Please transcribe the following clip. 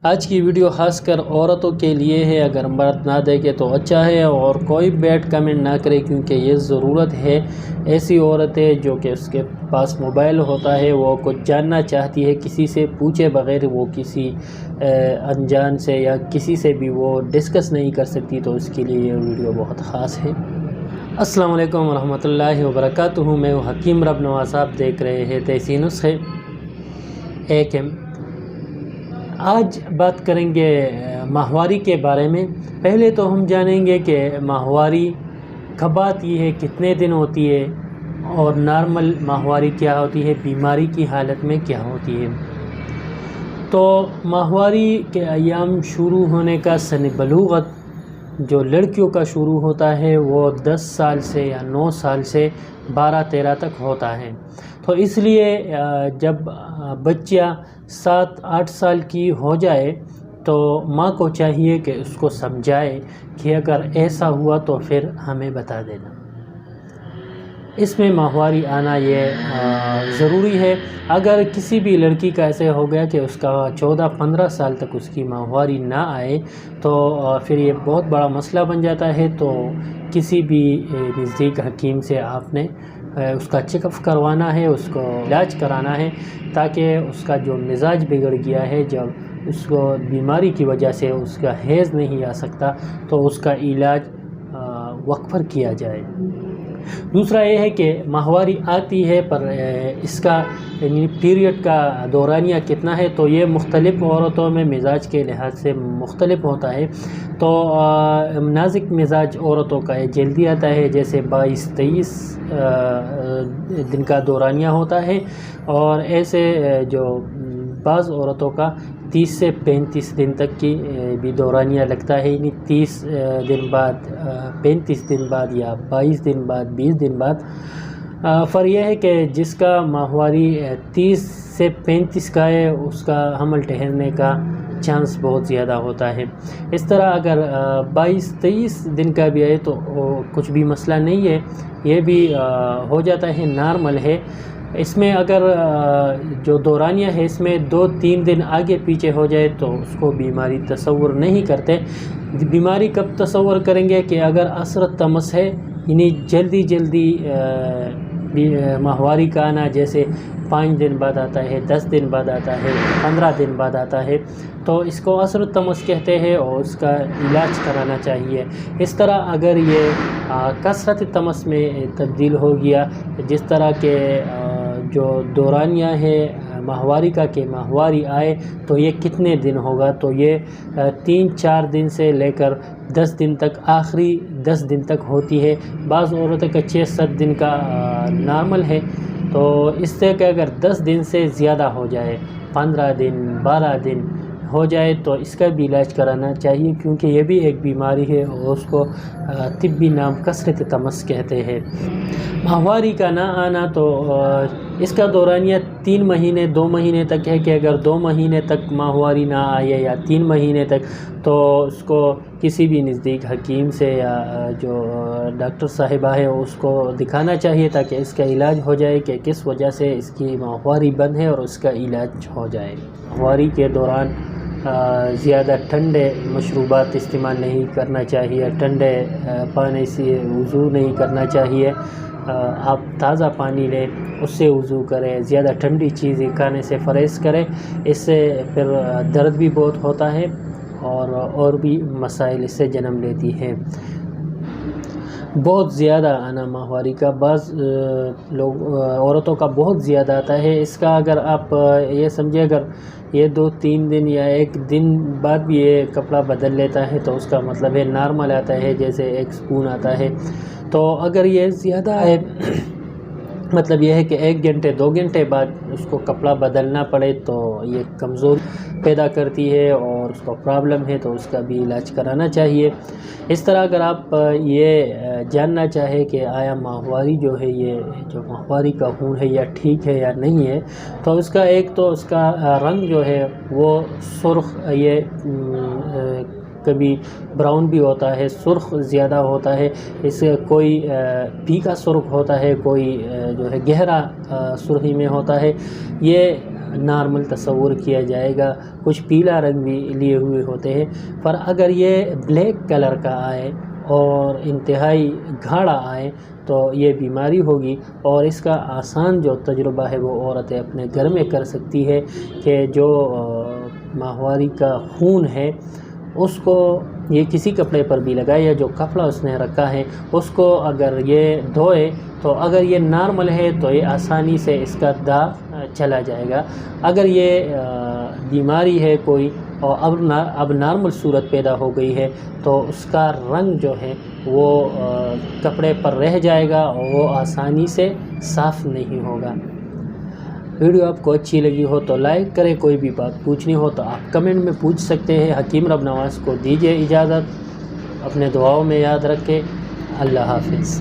آج کی ویڈیو خاص کر عورتوں کے لیے ہے، اگر مرد نہ دیکھے تو اچھا ہے اور کوئی بیڈ کمنٹ نہ کرے، کیونکہ یہ ضرورت ہے ایسی عورتیں جو کہ اس کے پاس موبائل ہوتا ہے، وہ کچھ جاننا چاہتی ہے، کسی سے پوچھے بغیر وہ کسی انجان سے یا کسی سے بھی وہ ڈسکس نہیں کر سکتی، تو اس کے لیے یہ ویڈیو بہت خاص ہے۔ السلام علیکم ورحمۃ اللہ وبرکاتہ، میں ہوں حکیم رب نواز، آپ دیکھ رہے ہیں دیسی نسخے ایک ایم۔ آج بات کریں گے ماہواری کے بارے میں۔ پہلے تو ہم جانیں گے کہ ماہواری کب آتی ہے، کتنے دن ہوتی ہے، اور نارمل ماہواری کیا ہوتی ہے، بیماری کی حالت میں کیا ہوتی ہے۔ تو ماہواری کے ایام شروع ہونے کا سن بلوغت جو لڑکیوں کا شروع ہوتا ہے وہ 10 سال سے یا 9 سال سے 12-13 تک ہوتا ہے۔ تو اس لیے جب بچہ 7-8 سال کی ہو جائے تو ماں کو چاہیے کہ اس کو سمجھائے کہ اگر ایسا ہوا تو پھر ہمیں بتا دینا۔ اس میں ماہواری آنا یہ ضروری ہے۔ اگر کسی بھی لڑکی کا ایسے ہو گیا کہ اس کا 14-15 سال تک اس کی ماہواری نہ آئے تو پھر یہ بہت بڑا مسئلہ بن جاتا ہے۔ تو کسی بھی نزدیک حکیم سے آپ نے اس کا چیک اپ کروانا ہے، اس کو علاج کرانا ہے، تاکہ اس کا جو مزاج بگڑ گیا ہے، جب اس کو بیماری کی وجہ سے اس کا حیض نہیں آ سکتا تو اس کا علاج وقت پر کیا جائے۔ دوسرا یہ ہے کہ ماہواری آتی ہے پر اس کا پیریڈ کا دورانیہ کتنا ہے، تو یہ مختلف عورتوں میں مزاج کے لحاظ سے مختلف ہوتا ہے۔ تو نازک مزاج عورتوں کا یہ جلدی آتا ہے، جیسے 22-23 دن کا دورانیہ ہوتا ہے، اور ایسے جو بعض عورتوں کا 30 سے 35 دن تک کی بھی دورانیہ لگتا ہے، یعنی 30 دن بعد، 35 دن بعد، یا 22 دن بعد، 20 دن بعد۔ فرق یہ ہے کہ جس کا ماہواری 30 سے 35 کا ہے اس کا حمل ٹھہرنے کا چانس بہت زیادہ ہوتا ہے۔ اس طرح اگر 22-23 دن کا بھی ہے تو کچھ بھی مسئلہ نہیں ہے، یہ بھی ہو جاتا ہے، نارمل ہے۔ اس میں اگر جو دورانیہ ہے اس میں 2-3 دن آگے پیچھے ہو جائے تو اس کو بیماری تصور نہیں کرتے۔ بیماری کب تصور کریں گے کہ اگر عصرت تمس ہے، یعنی جلدی ماہواری کا آنا، جیسے 5 دن بعد آتا ہے، 10 دن بعد آتا ہے، 15 دن بعد آتا ہے، تو اس کو عصرت تمس کہتے ہیں اور اس کا علاج کرانا چاہیے۔ اس طرح اگر یہ کثرت تمس میں تبدیل ہو گیا، جس طرح کے جو دورانیہ ہے ماہواری کا کہ ماہواری آئے تو یہ کتنے دن ہوگا، تو یہ 3-4 دن سے لے کر 10 دن تک، آخری 10 دن تک ہوتی ہے۔ بعض عورتوں کا 6-7 دن کا نارمل ہے۔ تو اس سے کہ اگر 10 دن سے زیادہ ہو جائے، 15 دن، 12 دن ہو جائے تو اس کا بھی علاج کرانا چاہیے، کیونکہ یہ بھی ایک بیماری ہے اور اس کو طبی نام کثرت تمس کہتے ہیں۔ ماہواری کا نہ آنا تو اس کا دورانیہ 3 مہینے 2 مہینے تک ہے، کہ اگر 2 مہینے تک ماہواری نہ آئے یا 3 مہینے تک، تو اس کو کسی بھی نزدیک حکیم سے یا جو ڈاکٹر صاحبہ ہے اس کو دکھانا چاہیے، تاکہ اس کا علاج ہو جائے کہ کس وجہ سے اس کی ماہواری بند ہے اور اس کا علاج ہو جائے۔ ماہواری کے دوران زیادہ ٹھنڈے مشروبات استعمال نہیں کرنا چاہیے، ٹھنڈے پانی سے وضو نہیں کرنا چاہیے۔ آپ تازہ پانی لیں، اس سے وضو کریں، زیادہ ٹھنڈی چیزیں کھانے سے پرہیز کریں، اس سے پھر درد بھی بہت ہوتا ہے اور بھی مسائل اس سے جنم لیتی ہیں۔ بہت زیادہ آنا ماہواری کا، بعض عورتوں کا بہت زیادہ آتا ہے۔ اس کا اگر آپ یہ سمجھے، اگر یہ 2-3 دن یا 1 دن بعد بھی یہ کپڑا بدل لیتا ہے تو اس کا مطلب ہے نارمل آتا ہے، جیسے 1 سپون آتا ہے۔ تو اگر یہ زیادہ ہے، مطلب یہ ہے کہ 1 گھنٹے 2 گھنٹے بعد اس کو کپڑا بدلنا پڑے، تو یہ کمزوری پیدا کرتی ہے اور اس کو پرابلم ہے، تو اس کا بھی علاج کرانا چاہیے۔ اس طرح اگر آپ یہ جاننا چاہے کہ آیا ماہواری جو ہے، یہ جو ماہواری کا خون ہے یا ٹھیک ہے یا نہیں ہے، تو اس کا ایک تو اس کا رنگ جو ہے وہ سرخ، یہ کبھی براؤن بھی ہوتا ہے، سرخ زیادہ ہوتا ہے، اس سے کوئی پھیکا سرخ ہوتا ہے، کوئی جو ہے گہرا سرخی میں ہوتا ہے۔ یہ نارمل تصور کیا جائے گا، کچھ پیلا رنگ بھی لیے ہوئے ہوتے ہیں، پر اگر یہ بلیک کلر کا آئے اور انتہائی گاڑھا آئے تو یہ بیماری ہوگی۔ اور اس کا آسان جو تجربہ ہے وہ عورتیں اپنے گھر میں کر سکتی ہے کہ جو ماہواری کا خون ہے اس کو یہ کسی کپڑے پر بھی لگائے، یا جو کپڑا اس نے رکھا ہے اس کو اگر یہ دھوئے تو اگر یہ نارمل ہے تو یہ آسانی سے اس کا داغ چلا جائے گا۔ اگر یہ بیماری ہے کوئی اور اب نارمل صورت پیدا ہو گئی ہے تو اس کا رنگ جو ہے وہ کپڑے پر رہ جائے گا اور وہ آسانی سے صاف نہیں ہوگا۔ ویڈیو آپ کو اچھی لگی ہو تو لائک کریں، کوئی بھی بات پوچھنی ہو تو آپ کمنٹ میں پوچھ سکتے ہیں۔ حکیم رب نواز کو دیجیے اجازت، اپنے دعاؤں میں یاد رکھیں۔ اللہ حافظ۔